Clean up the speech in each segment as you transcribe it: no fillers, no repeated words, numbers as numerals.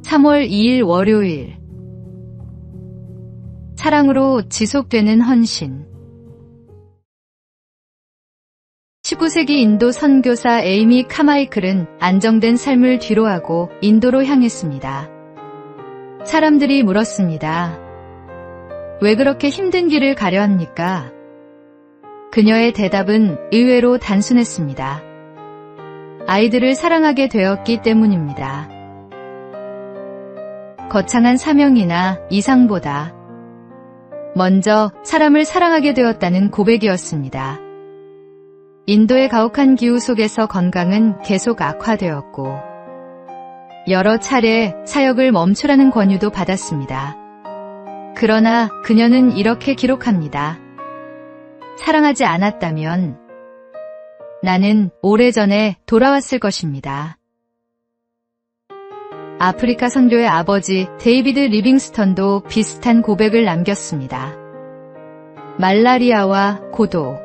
3월 2일 월요일. 사랑으로 지속되는 헌신. 19세기 인도 선교사 에이미 카마이클은 안정된 삶을 뒤로하고 인도로 향했습니다. 사람들이 물었습니다. 왜 그렇게 힘든 길을 가려 합니까? 그녀의 대답은 의외로 단순했습니다. 아이들을 사랑하게 되었기 때문입니다. 거창한 사명이나 이상보다 먼저 사람을 사랑하게 되었다는 고백이었습니다. 인도의 가혹한 기후 속에서 건강은 계속 악화되었고 여러 차례 사역을 멈추라는 권유도 받았습니다. 그러나 그녀는 이렇게 기록합니다. 사랑하지 않았다면 나는 오래전에 돌아왔을 것입니다. 아프리카 선교의 아버지 데이비드 리빙스턴도 비슷한 고백을 남겼습니다. 말라리아와 고도,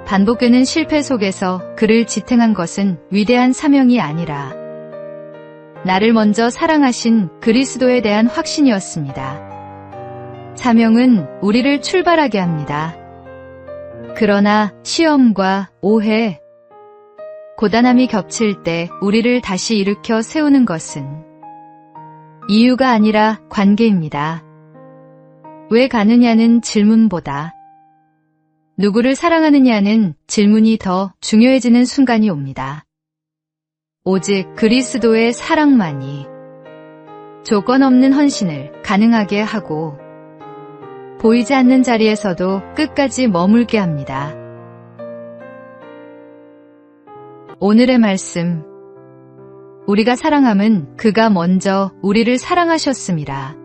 반복되는 실패 속에서 그를 지탱한 것은 위대한 사명이 아니라 나를 먼저 사랑하신 그리스도에 대한 확신이었습니다. 사명은 우리를 출발하게 합니다. 그러나 시험과 오해, 고단함이 겹칠 때 우리를 다시 일으켜 세우는 것은 이유가 아니라 관계입니다. 왜 가느냐는 질문보다 누구를 사랑하느냐는 질문이 더 중요해지는 순간이 옵니다. 오직 그리스도의 사랑만이 조건 없는 헌신을 가능하게 하고 보이지 않는 자리에서도 끝까지 머물게 합니다. 오늘의 말씀. 우리가 사랑함은 그가 먼저 우리를 사랑하셨음이라.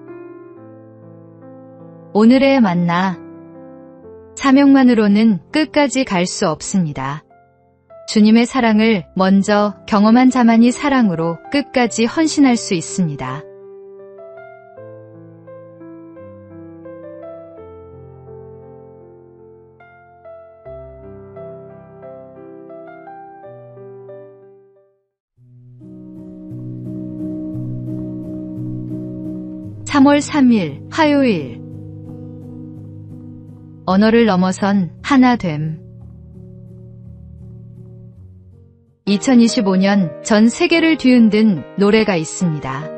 오늘의 만나. 사명만으로는 끝까지 갈 수 없습니다. 주님의 사랑을 먼저 경험한 자만이 사랑으로 끝까지 헌신할 수 있습니다. (3월 3일) 화요일. 언어를 넘어선 하나됨. 2025년 전 세계를 뒤흔든 노래가 있습니다.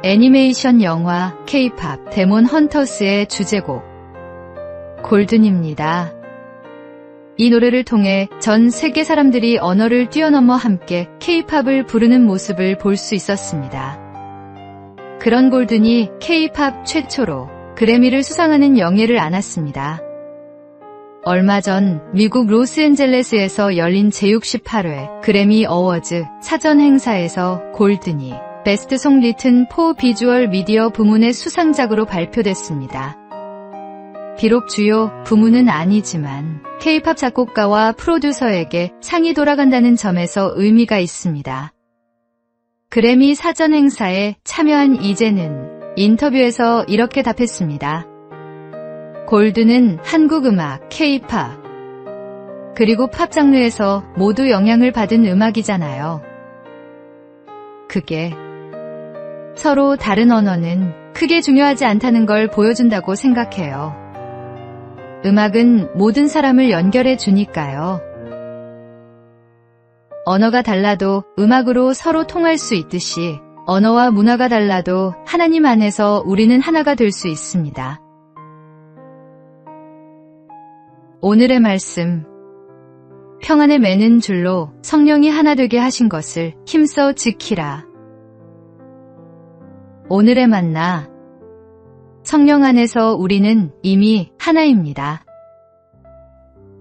애니메이션 영화 K-POP 데몬 헌터스의 주제곡 골든입니다. 이 노래를 통해 전 세계 사람들이 언어를 뛰어넘어 함께 K-POP을 부르는 모습을 볼 수 있었습니다. 그런 골든이 K-POP 최초로 그래미를 수상하는 영예를 안았습니다. 얼마 전 미국 로스앤젤레스에서 열린 제68회 그래미 어워즈 사전 행사에서 골든이 베스트 송 리튼 포 비주얼 미디어 부문의 수상작으로 발표됐습니다. 비록 주요 부문은 아니지만 K-POP 작곡가와 프로듀서에게 상이 돌아간다는 점에서 의미가 있습니다. 그래미 사전 행사에 참여한 이재는 인터뷰에서 이렇게 답했습니다. 골든은 한국 음악, K-POP, 그리고 팝 장르에서 모두 영향을 받은 음악이잖아요. 그게 서로 다른 언어는 크게 중요하지 않다는 걸 보여준다고 생각해요. 음악은 모든 사람을 연결해 주니까요. 언어가 달라도 음악으로 서로 통할 수 있듯이 언어와 문화가 달라도 하나님 안에서 우리는 하나가 될 수 있습니다. 오늘의 말씀. 평안에 매는 줄로 성령이 하나 되게 하신 것을 힘써 지키라. 오늘의 만나. 성령 안에서 우리는 이미 하나입니다.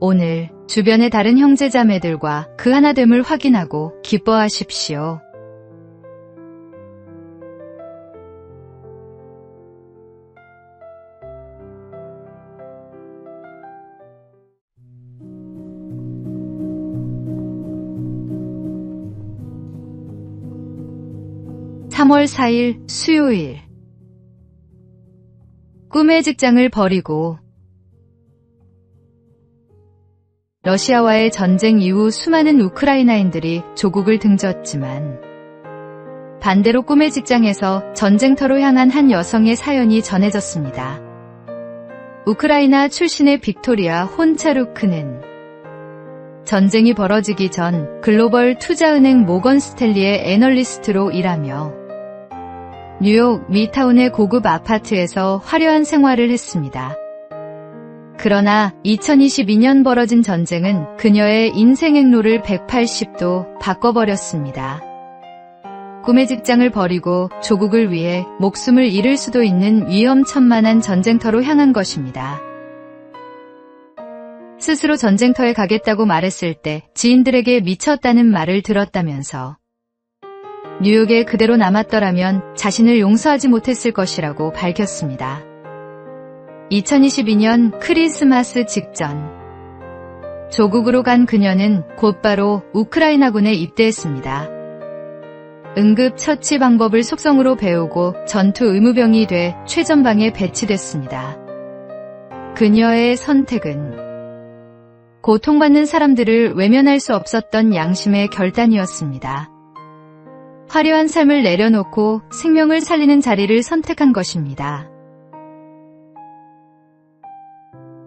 오늘 주변의 다른 형제자매들과 그 하나됨을 확인하고 기뻐하십시오. (3월 4일) 수요일. 꿈의 직장을 버리고 러시아와의 전쟁 이후 수많은 우크라이나인들이 조국을 등졌지만 반대로 꿈의 직장에서 전쟁터로 향한 한 여성의 사연이 전해졌습니다. 우크라이나 출신의 빅토리아 혼차루크는 전쟁이 벌어지기 전 글로벌 투자은행 모건 스탠리의 애널리스트로 일하며 뉴욕 미타운의 고급 아파트에서 화려한 생활을 했습니다. 그러나 2022년 벌어진 전쟁은 그녀의 인생 행로를 180도 바꿔버렸습니다. 꿈의 직장을 버리고 조국을 위해 목숨을 잃을 수도 있는 위험천만한 전쟁터로 향한 것입니다. 스스로 전쟁터에 가겠다고 말했을 때 지인들에게 미쳤다는 말을 들었다면서 뉴욕에 그대로 남았더라면 자신을 용서하지 못했을 것이라고 밝혔습니다. 2022년 크리스마스 직전 조국으로 간 그녀는 곧바로 우크라이나군에 입대했습니다. 응급처치 방법을 속성으로 배우고 전투 의무병이 돼 최전방에 배치됐습니다. 그녀의 선택은 고통받는 사람들을 외면할 수 없었던 양심의 결단이었습니다. 화려한 삶을 내려놓고 생명을 살리는 자리를 선택한 것입니다.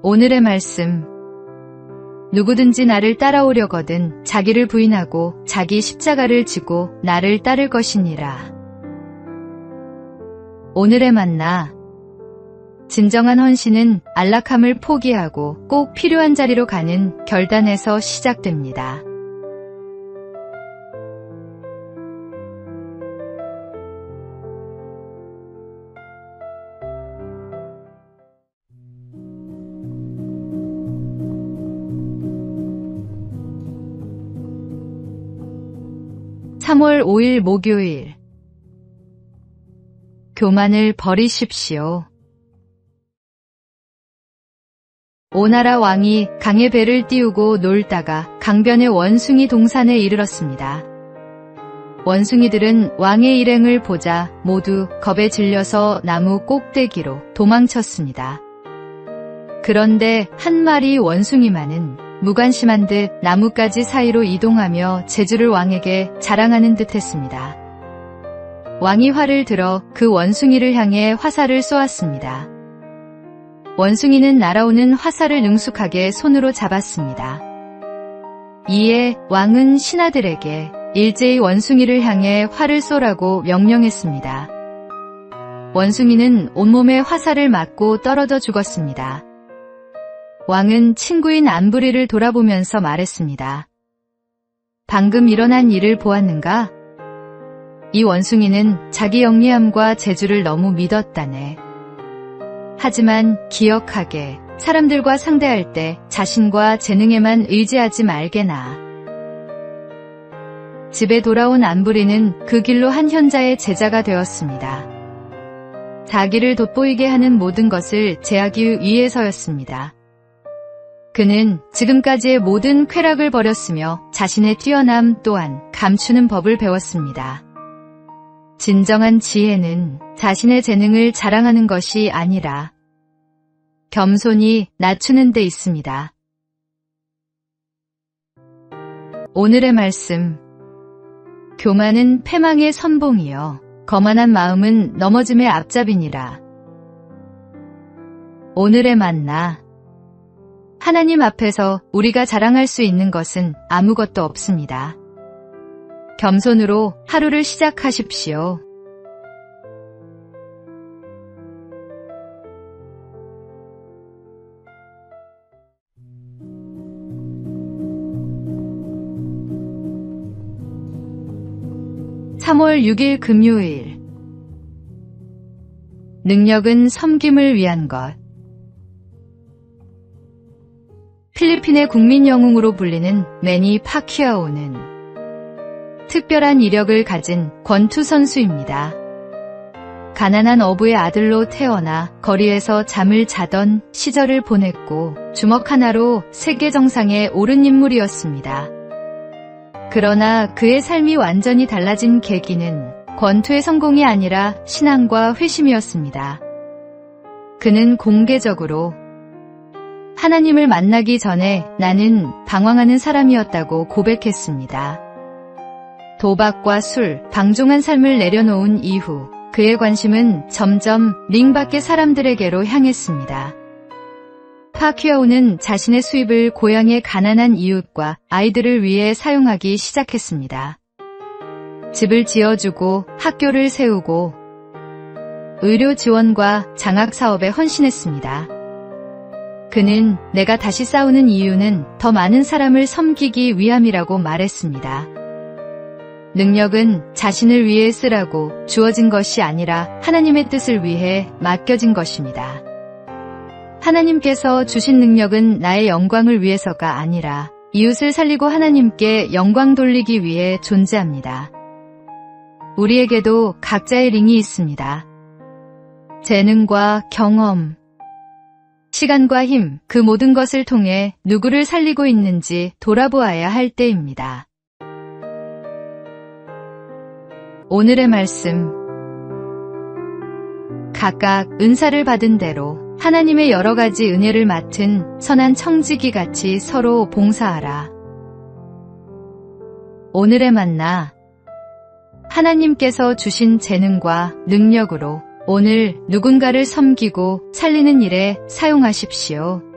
오늘의 말씀. 누구든지 나를 따라오려거든 자기를 부인하고 자기 십자가를 지고 나를 따를 것이니라. 오늘의 만나. 진정한 헌신은 안락함을 포기하고 꼭 필요한 자리로 가는 결단에서 시작됩니다. (3월 5일) 목요일. 교만을 버리십시오. 오나라 왕이 강에 배를 띄우고 놀다가 강변의 원숭이 동산에 이르렀습니다. 원숭이들은 왕의 일행을 보자 모두 겁에 질려서 나무 꼭대기로 도망쳤습니다. 그런데 한 마리 원숭이만은 무관심한 듯 나뭇가지 사이로 이동하며 재주를 왕에게 자랑하는 듯 했습니다. 왕이 활을 들어 그 원숭이를 향해 화살을 쏘았습니다. 원숭이는 날아오는 화살을 능숙하게 손으로 잡았습니다. 이에 왕은 신하들에게 일제히 원숭이를 향해 활을 쏘라고 명령했습니다. 원숭이는 온몸에 화살을 맞고 떨어져 죽었습니다. 왕은 친구인 안부리를 돌아보면서 말했습니다. 방금 일어난 일을 보았는가? 이 원숭이는 자기 영리함과 재주를 너무 믿었다네. 하지만 기억하게, 사람들과 상대할 때 자신과 재능에만 의지하지 말게나. 집에 돌아온 안부리는 그 길로 한 현자의 제자가 되었습니다. 자기를 돋보이게 하는 모든 것을 제하기 위해서였습니다. 그는 지금까지의 모든 쾌락을 버렸으며 자신의 뛰어남 또한 감추는 법을 배웠습니다. 진정한 지혜는 자신의 재능을 자랑하는 것이 아니라 겸손히 낮추는 데 있습니다. 오늘의 말씀. 교만은 패망의 선봉이요 거만한 마음은 넘어짐의 앞잡이니라. 오늘의 만나. 하나님 앞에서 우리가 자랑할 수 있는 것은 아무것도 없습니다. 겸손으로 하루를 시작하십시오. (3월 6일) 금요일. 능력은 섬김을 위한 것. 필리핀의 국민 영웅으로 불리는 매니 파키아오는 특별한 이력을 가진 권투 선수입니다. 가난한 어부의 아들로 태어나 거리에서 잠을 자던 시절을 보냈고 주먹 하나로 세계 정상에 오른 인물이었습니다. 그러나 그의 삶이 완전히 달라진 계기는 권투의 성공이 아니라 신앙과 회심이었습니다. 그는 공개적으로 하나님을 만나기 전에 나는 방황하는 사람이었다고 고백했습니다. 도박과 술, 방종한 삶을 내려놓은 이후 그의 관심은 점점 링 밖의 사람들에게로 향했습니다. 파퀴아오는 자신의 수입을 고향의 가난한 이웃과 아이들을 위해 사용하기 시작했습니다. 집을 지어주고 학교를 세우고 의료 지원과 장학 사업에 헌신했습니다. 그는 내가 다시 싸우는 이유는 더 많은 사람을 섬기기 위함이라고 말했습니다. 능력은 자신을 위해 쓰라고 주어진 것이 아니라 하나님의 뜻을 위해 맡겨진 것입니다. 하나님께서 주신 능력은 나의 영광을 위해서가 아니라 이웃을 살리고 하나님께 영광 돌리기 위해 존재합니다. 우리에게도 각자의 링이 있습니다. 재능과 경험, 시간과 힘, 그 모든 것을 통해 누구를 살리고 있는지 돌아보아야 할 때입니다. 오늘의 말씀. 각각 은사를 받은 대로 하나님의 여러 가지 은혜를 맡은 선한 청지기 같이 서로 봉사하라. 오늘의 만나. 하나님께서 주신 재능과 능력으로 오늘 누군가를 섬기고 살리는 일에 사용하십시오.